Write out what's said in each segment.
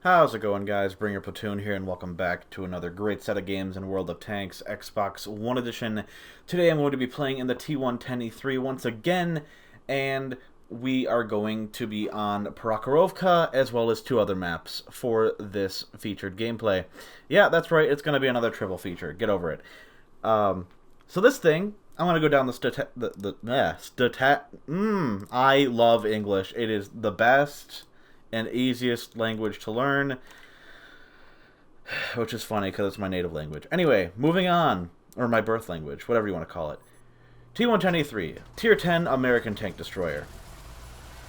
How's it going, guys? Bring your platoon here, and welcome back to another great set of games in World of Tanks Xbox One Edition. Today I'm going to be playing in the T110E3 once again, and we are going to be on Prokhorovka as well as two other maps for this featured gameplay. Yeah, that's right, it's going to be another triple feature. Get over it. So this thing, I'm going to go down I love English. It is the best and easiest language to learn, which is funny because it's my native language. Anyway, moving on, or my birth language, whatever you want to call it. T110E3, Tier 10 American Tank Destroyer.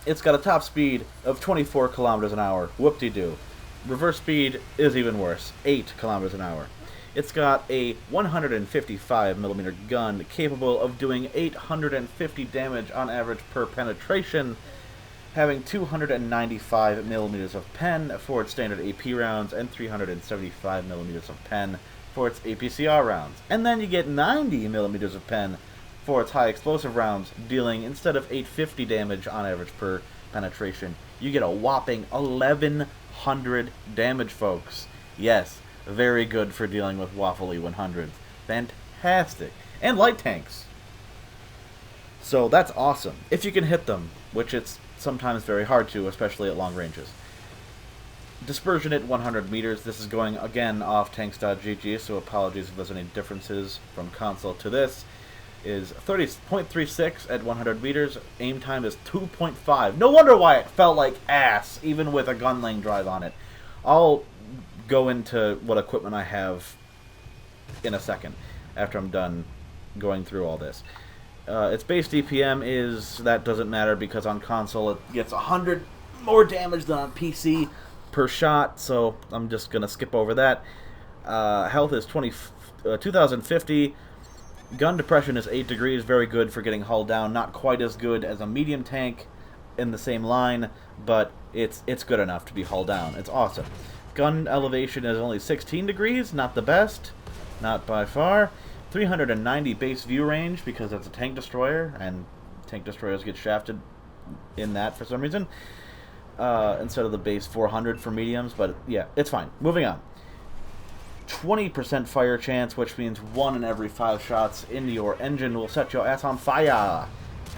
It's got a top speed of 24 kilometers an hour. Whoop-de-doo. Reverse speed is even worse, 8 kilometers an hour. It's got a 155mm gun capable of doing 850 damage on average per penetration, having 295mm of pen for its standard AP rounds and 375mm of pen for its APCR rounds. And then you get 90mm of pen for its high explosive rounds, dealing, instead of 850 damage on average per penetration, you get a whopping 1100 damage, folks. Yes, very good for dealing with waffly 100s. Fantastic. And light tanks. So that's awesome. If you can hit them, which it's sometimes very hard to, especially at long ranges. Dispersion at 100 meters. This is going, again, off tanks.gg, so apologies if there's any differences from console to this. Is 30.36 at 100 meters. Aim time is 2.5. No wonder why it felt like ass, even with a gun lane drive on it. I'll go into what equipment I have in a second, after I'm done going through all this. Its base DPM is, that doesn't matter because on console it gets 100 more damage than on PC per shot, so I'm just going to skip over that. Health is 2050. Gun depression is 8 degrees, very good for getting hulled down. Not quite as good as a medium tank in the same line, but it's good enough to be hulled down. It's awesome. Gun elevation is only 16 degrees, not the best, not by far. 390 base view range because it's a tank destroyer, and tank destroyers get shafted in that for some reason, instead of the base 400 for mediums, but yeah, it's fine. Moving on. 20% fire chance, which means 1 in every 5 shots into your engine will set your ass on fire.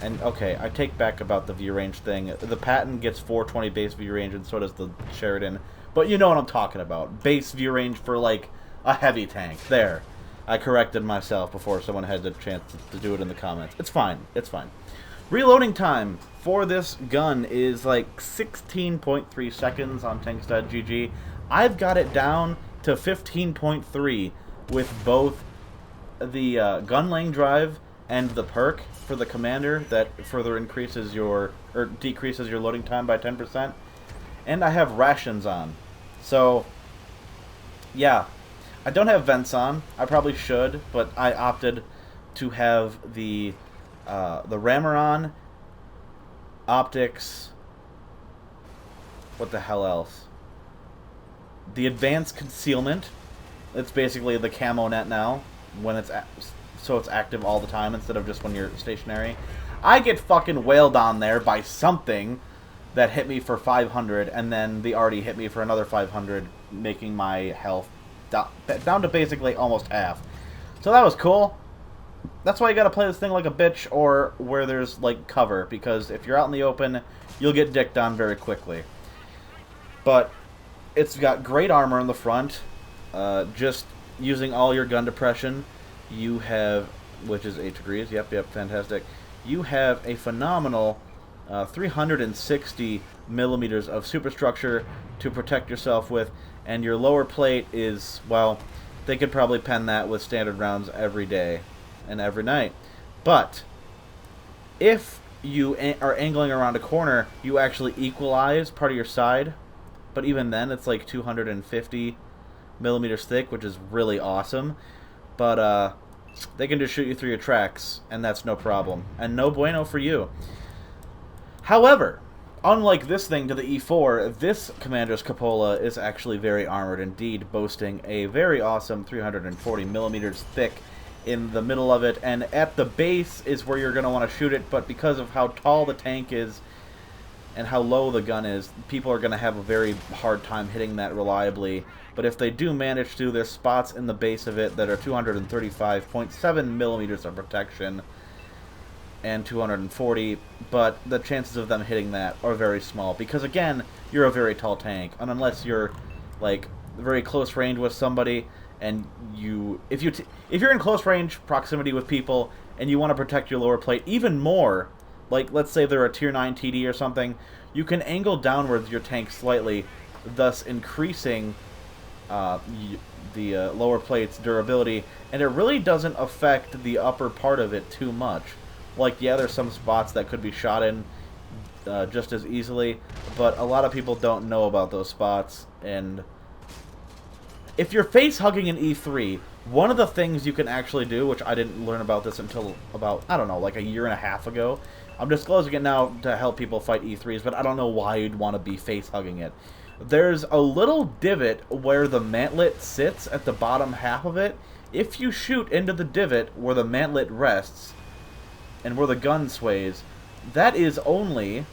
And okay, I take back about the view range thing. The Patton gets 420 base view range, and so does the Sheridan, but you know what I'm talking about. Base view range for like a heavy tank. There. I corrected myself before someone had the chance to do it in the comments. It's fine. It's fine. Reloading time for this gun is like 16.3 seconds on tanks.gg. I've got it down to 15.3 with both the gun lane drive and the perk for the commander that further increases your, or decreases your loading time by 10%. And I have rations on. So, yeah. I don't have vents on. I probably should, but I opted to have the rammer on, optics, what the hell else? The advanced concealment. It's basically the camo net now, when it's so it's active all the time instead of just when you're stationary. I get fucking wailed on there by something that hit me for 500, and then they already hit me for another 500, making my health down to basically almost half. So that was cool. That's why you gotta play this thing like a bitch, or where there's like cover, because if you're out in the open, you'll get dicked on very quickly. But it's got great armor in the front. Just using all your gun depression, you have, which is 8 degrees, yep, fantastic. You have a phenomenal 360 millimeters of superstructure to protect yourself with, and your lower plate is, well, they could probably pen that with standard rounds every day and every night. But if you are angling around a corner, you actually equalize part of your side, but even then it's like 250 millimeters thick, which is really awesome. But they can just shoot you through your tracks, and that's no problem, and no bueno for you. However, unlike this thing to the E4, this Commander's Cupola is actually very armored indeed, boasting a very awesome 340 millimeters thick in the middle of it, and at the base is where you're going to want to shoot it, but because of how tall the tank is, and how low the gun is, people are going to have a very hard time hitting that reliably. But if they do manage to, there's spots in the base of it that are 235.7 millimeters of protection and 240, but the chances of them hitting that are very small because, again, you're a very tall tank, and unless you're like very close range with somebody, and if you're in close range proximity with people and you want to protect your lower plate even more, like let's say they're a tier 9 TD or something, you can angle downwards your tank slightly, thus increasing the lower plate's durability, and it really doesn't affect the upper part of it too much. Like, yeah, there's some spots that could be shot in just as easily, but a lot of people don't know about those spots. And if you're face-hugging an E3, one of the things you can actually do, which I didn't learn about this until about, I don't know, like a year and a half ago. I'm disclosing it now to help people fight E3s, but I don't know why you'd want to be face-hugging it. There's a little divot where the mantlet sits at the bottom half of it. If you shoot into the divot where the mantlet rests, and where the gun sways, that is only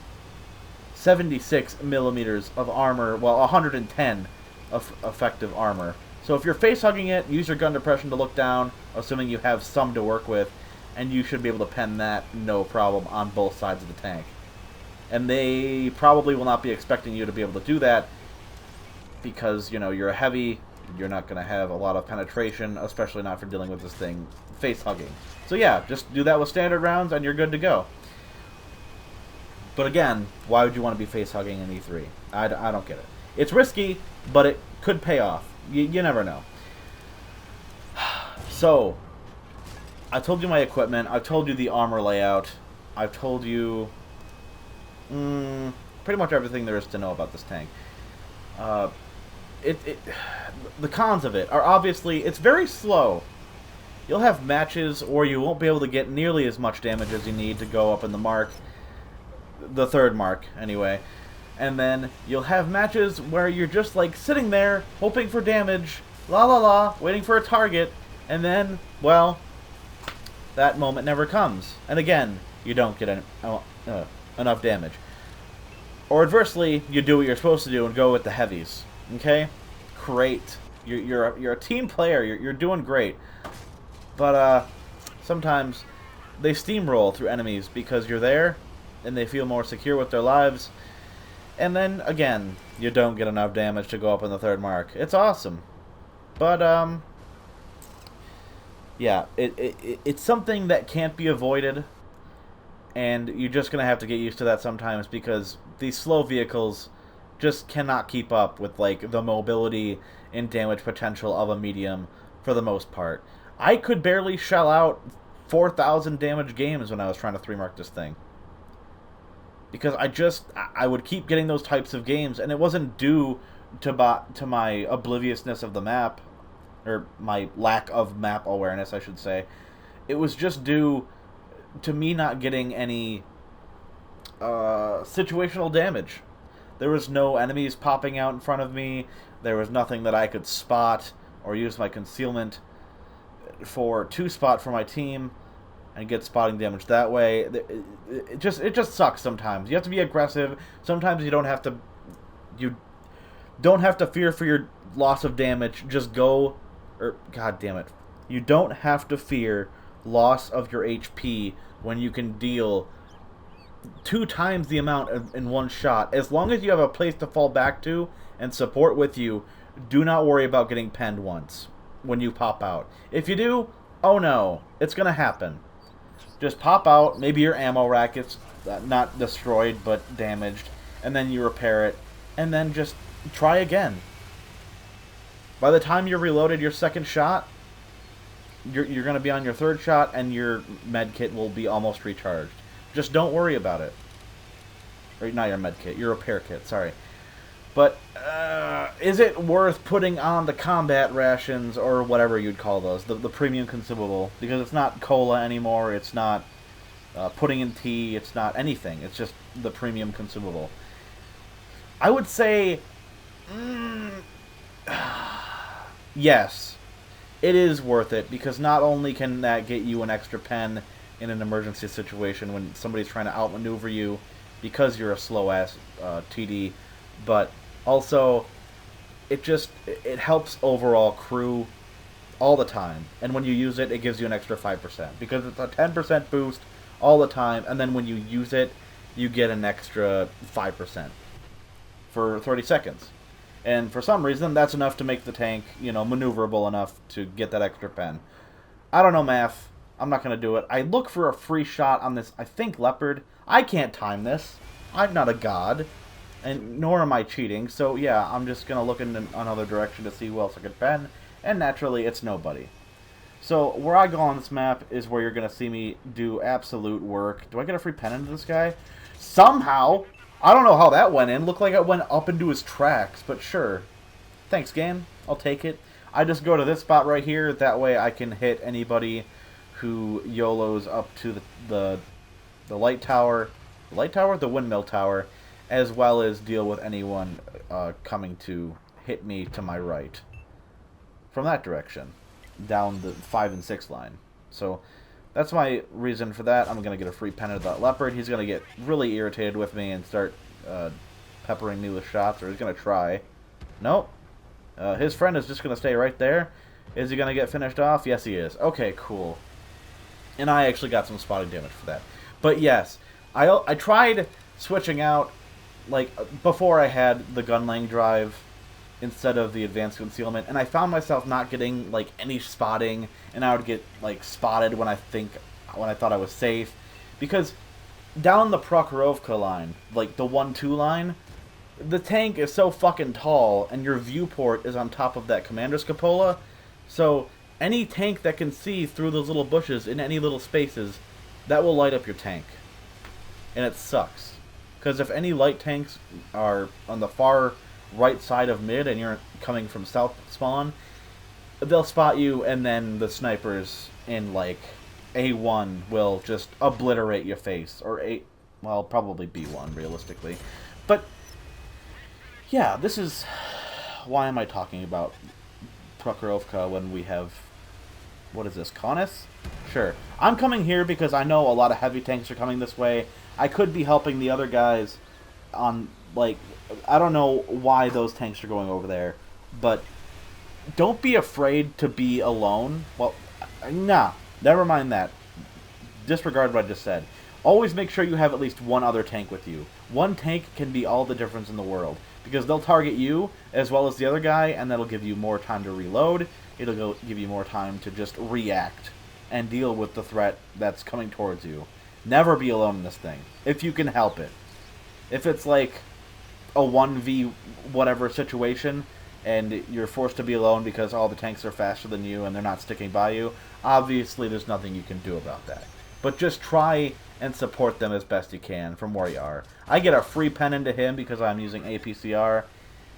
76 millimeters of armor, well, 110 of effective armor. So if you're face-hugging it, use your gun depression to look down, assuming you have some to work with, and you should be able to pen that no problem on both sides of the tank. And they probably will not be expecting you to be able to do that because, you know, you're a heavy, you're not going to have a lot of penetration, especially not for dealing with this thing face-hugging. So yeah, just do that with standard rounds and you're good to go. But again, why would you want to be face-hugging an E3? I don't get it. It's risky, but it could pay off. You never know. So, I told you my equipment. I've told you the armor layout. I've told you pretty much everything there is to know about this tank. The cons of it are obviously it's very slow. You'll have matches where you won't be able to get nearly as much damage as you need to go up in the mark. The third mark, anyway. And then you'll have matches where you're just like sitting there, hoping for damage, la la la, waiting for a target, and then, well, that moment never comes. And again, you don't get enough damage. Or adversely, you do what you're supposed to do and go with the heavies. Okay? Great. You're a team player. You're doing great. But sometimes they steamroll through enemies because you're there and they feel more secure with their lives. And then, again, you don't get enough damage to go up in the third mark. It's awesome. But, yeah, it's something that can't be avoided. And you're just going to have to get used to that sometimes because these slow vehicles just cannot keep up with, like, the mobility and damage potential of a medium for the most part. I could barely shell out 4,000 damage games when I was trying to 3-mark this thing. Because I would keep getting those types of games, and it wasn't due to my obliviousness of the map, or my lack of map awareness, I should say. It was just due to me not getting any situational damage. There was no enemies popping out in front of me. There was nothing that I could spot or use my concealment to spot for my team and get spotting damage that way. It just sucks sometimes. You have to be aggressive. Sometimes you don't have to fear for your loss of damage. Just go, god damn it. You don't have to fear loss of your HP when you can deal 2 times the amount in one shot. As long as you have a place to fall back to and support with you, do not worry about getting penned once when you pop out. If you do, oh no, it's going to happen. Just pop out, maybe your ammo rack gets not destroyed but damaged, and then you repair it, and then just try again. By the time you're reloaded your second shot, you're going to be on your third shot, and your med kit will be almost recharged. Just don't worry about it. Or not your med kit, your repair kit, sorry. But is it worth putting on the combat rations, or whatever you'd call those, the premium consumable? Because it's not cola anymore, it's not putting in tea, it's not anything. It's just the premium consumable. I would say, yes, it is worth it, because not only can that get you an extra pen in an emergency situation when somebody's trying to outmaneuver you because you're a slow-ass TD, but also it helps overall crew all the time. And when you use it, it gives you an extra 5%, because it's a 10% boost all the time, and then when you use it, you get an extra 5% for 30 seconds. And for some reason, that's enough to make the tank, maneuverable enough to get that extra pen. I don't know math. I'm not going to do it. I look for a free shot on this, I think, Leopard. I can't time this. I'm not a god. And nor am I cheating. So, yeah, I'm just going to look in another direction to see who else I could pen. And naturally, it's nobody. So, where I go on this map is where you're going to see me do absolute work. Do I get a free pen into this guy? Somehow! I don't know how that went in. Looked like it went up into his tracks, but sure. Thanks, game. I'll take it. I just go to this spot right here. That way I can hit anybody who YOLOs up to the light tower. The light tower? The windmill tower. As well as deal with anyone coming to hit me to my right. From that direction. Down the 5 and 6 line. So that's my reason for that. I'm going to get a free pen of that Leopard. He's going to get really irritated with me and start peppering me with shots, or he's going to try. Nope. His friend is just going to stay right there. Is he going to get finished off? Yes, he is. Okay, cool. And I actually got some spotting damage for that. But yes, I tried switching out, like, before I had the gunlaying drive instead of the advanced concealment, and I found myself not getting, like, any spotting, and I would get, like, spotted when I thought I was safe, because down the Prokhorovka line, like the 1-2 line, the tank is so fucking tall, and your viewport is on top of that commander's cupola, so any tank that can see through those little bushes in any little spaces, that will light up your tank. And it sucks. Because if any light tanks are on the far right side of mid and you're coming from south spawn, they'll spot you, and then the snipers in, like, A1 will just obliterate your face. Or well, probably B1, realistically. But, yeah, this is... Why am I talking about Prokhorovka when we have... What is this, Kaunas? Sure. I'm coming here because I know a lot of heavy tanks are coming this way. I could be helping the other guys on, like... I don't know why those tanks are going over there, but don't be afraid to be alone. Well, nah, never mind that. Disregard what I just said. Always make sure you have at least one other tank with you. One tank can be all the difference in the world, because they'll target you as well as the other guy, and that'll give you more time to reload. It'll give you more time to just react and deal with the threat that's coming towards you. Never be alone in this thing, if you can help it. If it's like a 1v whatever situation, and you're forced to be alone because all the tanks are faster than you and they're not sticking by you, obviously there's nothing you can do about that. But just try and support them as best you can from where you are. I get a free pen into him because I'm using APCR,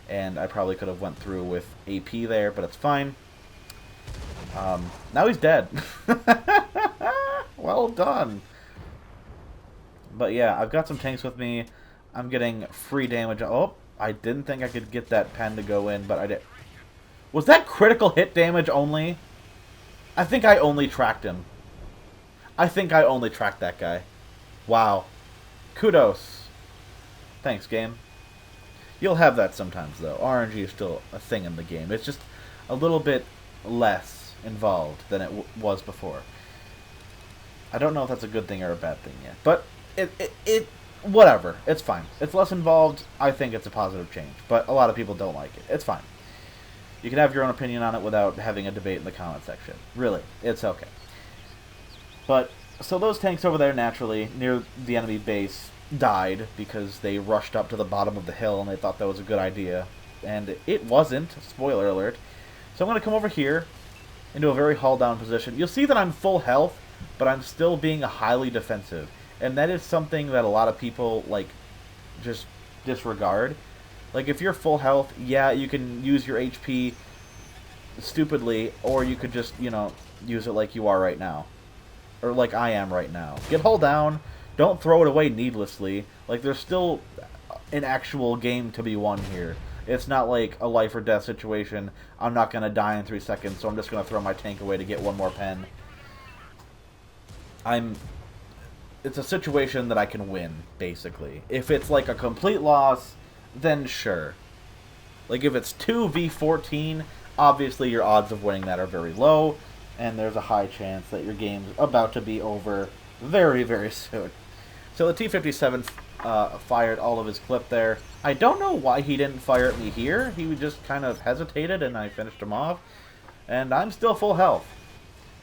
and I probably could have went through with AP there, but it's fine. Now he's dead. Well done. But yeah, I've got some tanks with me. I'm getting free damage. Oh, I didn't think I could get that pen to go in, but I did. Was that critical hit damage only? I think I only tracked him. I think I only tracked that guy. Wow. Kudos. Thanks, game. You'll have that sometimes, though. RNG is still a thing in the game. It's just a little bit less involved than it was before. I don't know if that's a good thing or a bad thing yet, but whatever. It's fine. It's less involved. I think it's a positive change, but a lot of people don't like it. It's fine. You can have your own opinion on it without having a debate in the comment section. Really, it's okay. But, so those tanks over there, naturally, near the enemy base, died because they rushed up to the bottom of the hill and they thought that was a good idea. And it wasn't. Spoiler alert. So I'm going to come over here into a very hull-down position. You'll see that I'm full health, but I'm still being highly defensive. And that is something that a lot of people, like, just disregard. Like, if you're full health, yeah, you can use your HP stupidly, or you could just, you know, use it like you are right now. Or like I am right now. Get hull down. Don't throw it away needlessly. Like, there's still an actual game to be won here. It's not like a life or death situation. I'm not going to die in 3 seconds, so I'm just going to throw my tank away to get one more pen. it's a situation that I can win, basically. If it's like a complete loss, then sure. Like if it's 2v14, obviously your odds of winning that are very low, and there's a high chance that your game's about to be over very, very soon. So the T-57 fired all of his clip there. I don't know why he didn't fire at me here. He just kind of hesitated, and I finished him off. And I'm still full health.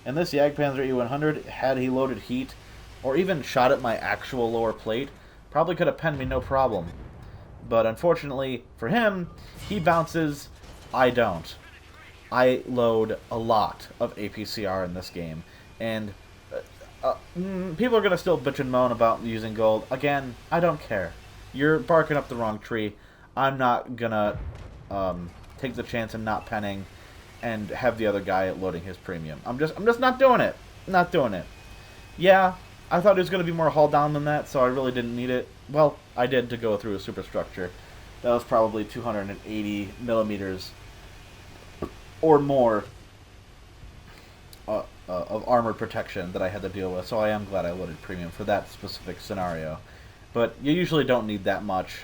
And this Jagdpanzer E100, had he loaded heat, or even shot at my actual lower plate, probably could have penned me no problem. But unfortunately for him, he bounces, I don't. I load a lot of APCR in this game, and people are going to still bitch and moan about using gold. Again, I don't care. You're barking up the wrong tree. I'm not going to take the chance of not penning and have the other guy loading his premium. I'm just not doing it. Not doing it. Yeah, I thought it was going to be more hull down than that, so I really didn't need it. Well, I did to go through a superstructure. That was probably 280 millimeters or more of armored protection that I had to deal with, so I am glad I loaded premium for that specific scenario. But you usually don't need that much.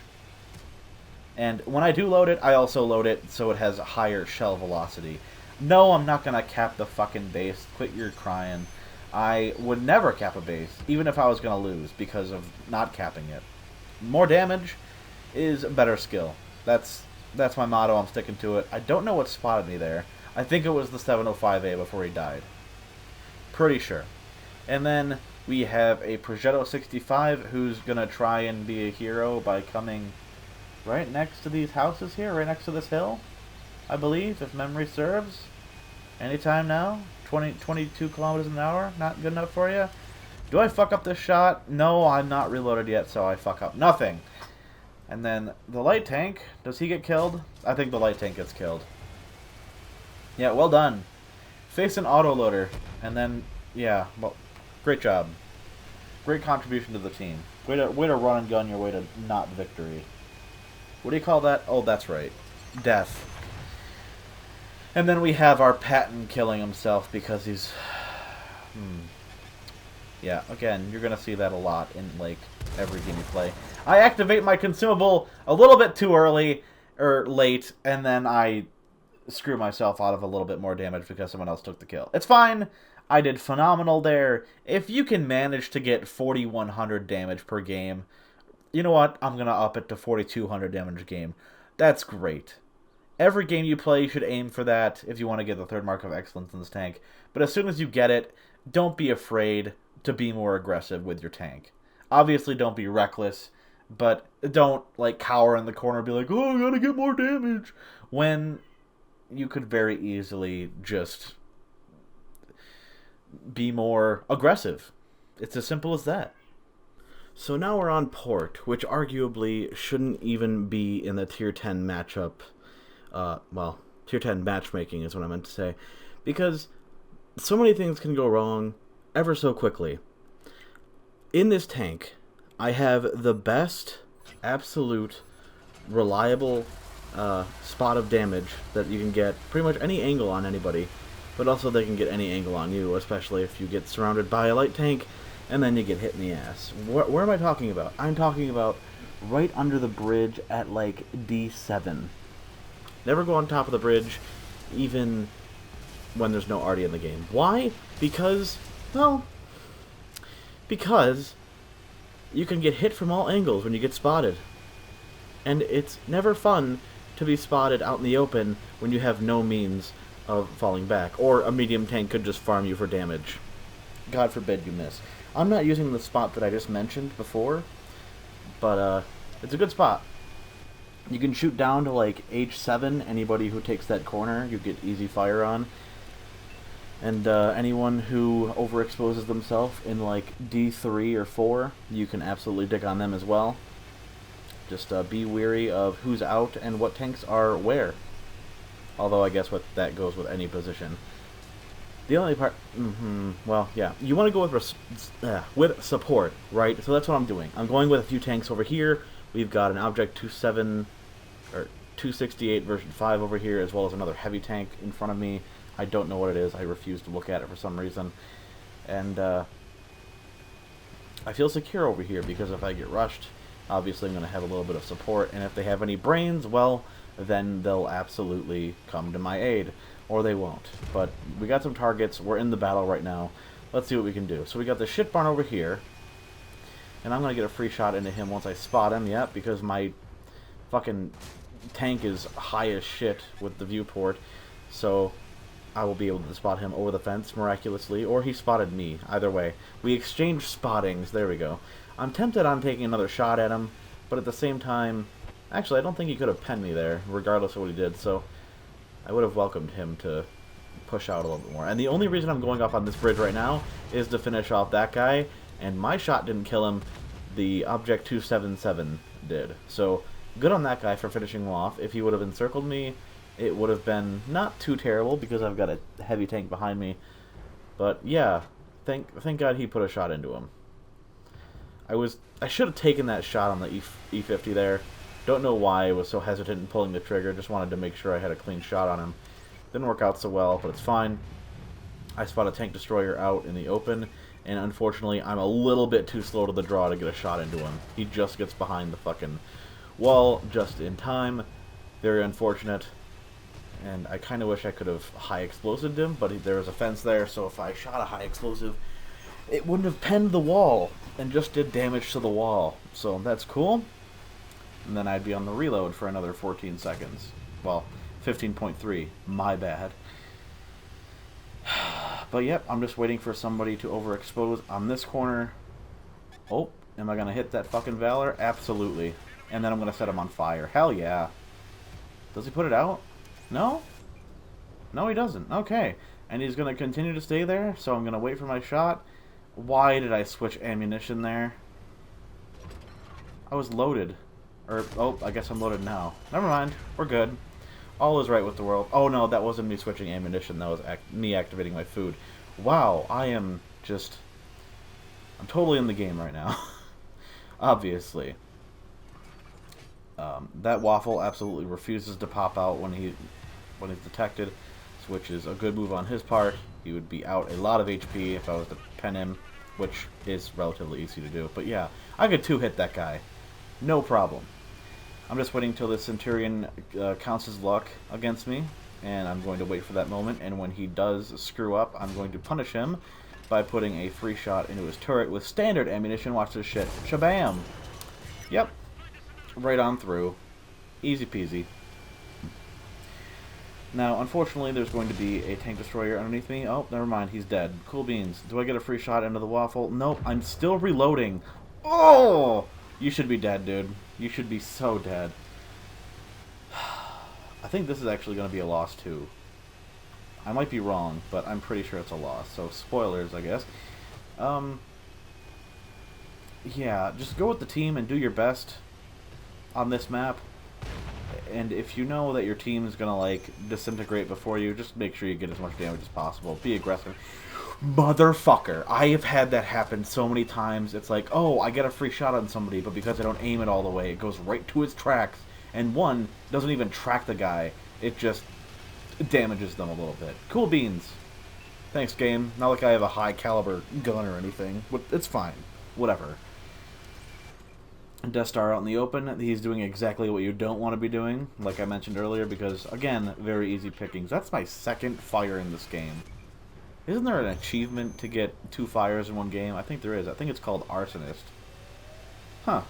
And when I do load it, I also load it so it has a higher shell velocity. No, I'm not going to cap the fucking base. Quit your crying. I would never cap a base, even if I was going to lose, because of not capping it. More damage is better skill. That's my motto. I'm sticking to it. I don't know what spotted me there. I think it was the 705A before he died. Pretty sure. And then we have a Progetto 65 who's going to try and be a hero by coming right next to these houses here, right next to this hill, I believe, if memory serves. Anytime now. 22 kilometers an hour, not good enough for you? Do I fuck up this shot? No, I'm not reloaded yet, so I fuck up nothing. And then the light tank, does he get killed? I think the light tank gets killed. Yeah, well done. Face an autoloader, and then, yeah, well, great job. Great contribution to the team. Way to run and gun your way to not victory. What do you call that? Oh, that's right. Death. And then we have our Patton killing himself because he's... Yeah, again, you're going to see that a lot in, like, every game you play. I activate my consumable a little bit too early, or late, and then I screw myself out of a little bit more damage because someone else took the kill. It's fine. I did phenomenal there. If you can manage to get 4,100 damage per game, you know what? I'm going to up it to 4,200 damage a game. That's great. Every game you play, you should aim for that if you want to get the third mark of excellence in this tank. But as soon as you get it, don't be afraid to be more aggressive with your tank. Obviously, don't be reckless, but don't, like, cower in the corner and be like, oh, I gotta get more damage, when you could very easily just be more aggressive. It's as simple as that. So now we're on Port, which arguably shouldn't even be in the Tier 10 matchup. Well, Tier 10 matchmaking is what I meant to say. Because so many things can go wrong ever so quickly. In this tank, I have the best, absolute, reliable spot of damage that you can get pretty much any angle on anybody. But also they can get any angle on you, especially if you get surrounded by a light tank and then you get hit in the ass. Where am I talking about? I'm talking about right under the bridge at, like, D7. Never go on top of the bridge, even when there's no arty in the game. Why? Because, well, because you can get hit from all angles when you get spotted. And it's never fun to be spotted out in the open when you have no means of falling back. Or a medium tank could just farm you for damage. God forbid you miss. I'm not using the spot that I just mentioned before, but it's a good spot. You can shoot down to, like, H7. Anybody who takes that corner, you get easy fire on. And anyone who overexposes themselves in, like, D3 or 4, you can absolutely dick on them as well. Just be wary of who's out and what tanks are where. Although I guess that goes with any position. The only part... well, yeah. You want to go with support, right? So that's what I'm doing. I'm going with a few tanks over here. We've got an Object 268 version 5 over here, as well as another heavy tank in front of me. I don't know what it is. I refuse to look at it for some reason. And I feel secure over here because if I get rushed, obviously I'm going to have a little bit of support, and if they have any brains, well, then they'll absolutely come to my aid, or they won't. But we got some targets, we're in the battle right now, let's see what we can do. So we got the shit barn over here, and I'm going to get a free shot into him once I spot him, yeah, because my fucking tank is high as shit with the viewport, so I will be able to spot him over the fence miraculously, or he spotted me. Either way, we exchanged spottings. There we go. I'm tempted on taking another shot at him, but at the same time, actually, I don't think he could have penned me there, regardless of what he did, so I would have welcomed him to push out a little bit more. And the only reason I'm going up on this bridge right now is to finish off that guy, and my shot didn't kill him. The Object 277 did. So, good on that guy for finishing him off. If he would have encircled me, it would have been not too terrible because I've got a heavy tank behind me. But yeah, thank God he put a shot into him. I should have taken that shot on the E50 there. Don't know why I was so hesitant in pulling the trigger. Just wanted to make sure I had a clean shot on him. Didn't work out so well, but it's fine. I spot a tank destroyer out in the open, and unfortunately I'm a little bit too slow to the draw to get a shot into him. He just gets behind the fucking wall just in time. Very unfortunate. And I kind of wish I could have high explosived him, but there was a fence there, so if I shot a high explosive, it wouldn't have penned the wall and just did damage to the wall. So that's cool. And then I'd be on the reload for another 14 seconds. Well, 15.3. My bad. But yep, I'm just waiting for somebody to overexpose on this corner. Oh, am I going to hit that fucking Valor? Absolutely. And then I'm going to set him on fire. Hell yeah. Does he put it out? No? No, he doesn't. Okay. And he's going to continue to stay there, so I'm going to wait for my shot. Why did I switch ammunition there? I was loaded. Or, oh, I guess I'm loaded now. Never mind. We're good. All is right with the world. Oh, no, that wasn't me switching ammunition. That was me activating my food. Wow, I am just... I'm totally in the game right now. Obviously. That waffle absolutely refuses to pop out when he's detected, which is a good move on his part. He would be out a lot of HP if I was to pen him, which is relatively easy to do. But yeah, I could two-hit that guy. No problem. I'm just waiting till the Centurion counts his luck against me, and I'm going to wait for that moment, and when he does screw up, I'm going to punish him by putting a free shot into his turret with standard ammunition. Watch this shit. Shabam! Yep. Right on through. Easy peasy. Now, unfortunately, there's going to be a tank destroyer underneath me. Oh, never mind. He's dead. Cool beans. Do I get a free shot into the waffle? Nope. I'm still reloading. Oh! You should be dead, dude. You should be so dead. I think this is actually going to be a loss, too. I might be wrong, but I'm pretty sure it's a loss. So, spoilers, I guess. Yeah, just go with the team and do your best on this map. And if you know that your team is going to, like, disintegrate before you, just make sure you get as much damage as possible. Be aggressive. Motherfucker. I have had that happen so many times. It's like, oh, I get a free shot on somebody, but because I don't aim it all the way, it goes right to its tracks. And one doesn't even track the guy. It just damages them a little bit. Cool beans. Thanks, game. Not like I have a high caliber gun or anything. But it's fine. Whatever. Death Star out in the open. He's doing exactly what you don't want to be doing, like I mentioned earlier, because, again, very easy pickings. That's my second fire in this game. Isn't there an achievement to get 2 fires in one game? I think there is. I think it's called Arsonist. Huh.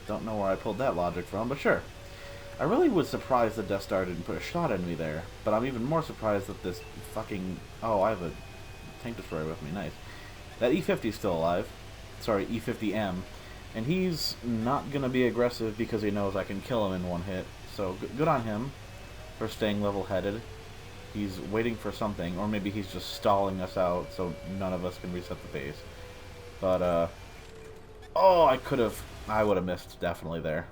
Don't know where I pulled that logic from, but sure. I really was surprised that Death Star didn't put a shot in me there, but I'm even more surprised that this fucking... Oh, I have a tank destroyer with me. Nice. That E50 is still alive. Sorry, E50M. And he's not going to be aggressive because he knows I can kill him in one hit. So, good on him for staying level-headed. He's waiting for something, or maybe he's just stalling us out so none of us can reset the base. But, oh, I would have missed definitely there.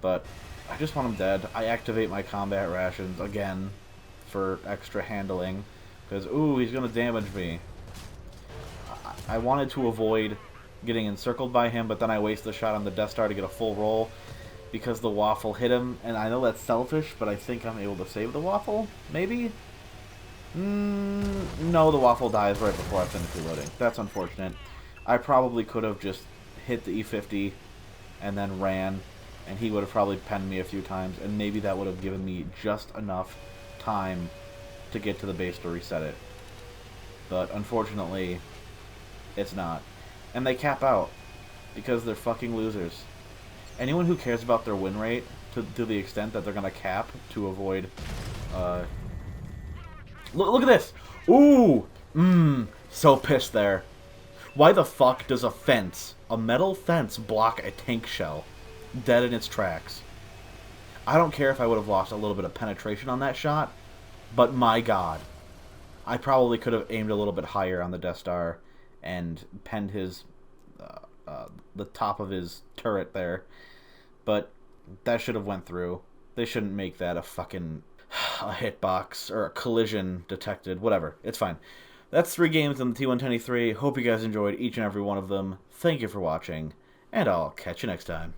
But I just want him dead. I activate my combat rations again for extra handling. Because, ooh, he's going to damage me. I wanted to avoid getting encircled by him, but then I waste the shot on the Death Star to get a full roll because the waffle hit him, and I know that's selfish, but I think I'm able to save the waffle, maybe? No, the waffle dies right before I finish reloading. That's unfortunate. I probably could have just hit the E50 and then ran, and he would have probably penned me a few times, and maybe that would have given me just enough time to get to the base to reset it. But unfortunately, it's not. And they cap out because they're fucking losers. Anyone who cares about their win rate to the extent that they're gonna cap to avoid, look at this! Ooh! So pissed there. Why the fuck does a metal fence, block a tank shell dead in its tracks? I don't care if I would have lost a little bit of penetration on that shot, but my god. I probably could have aimed a little bit higher on the Death Star and penned his, the top of his turret there. But that should have went through. They shouldn't make that a fucking a hitbox or a collision detected. Whatever. It's fine. That's 3 games on the T110E3. Hope you guys enjoyed each and every one of them. Thank you for watching, and I'll catch you next time.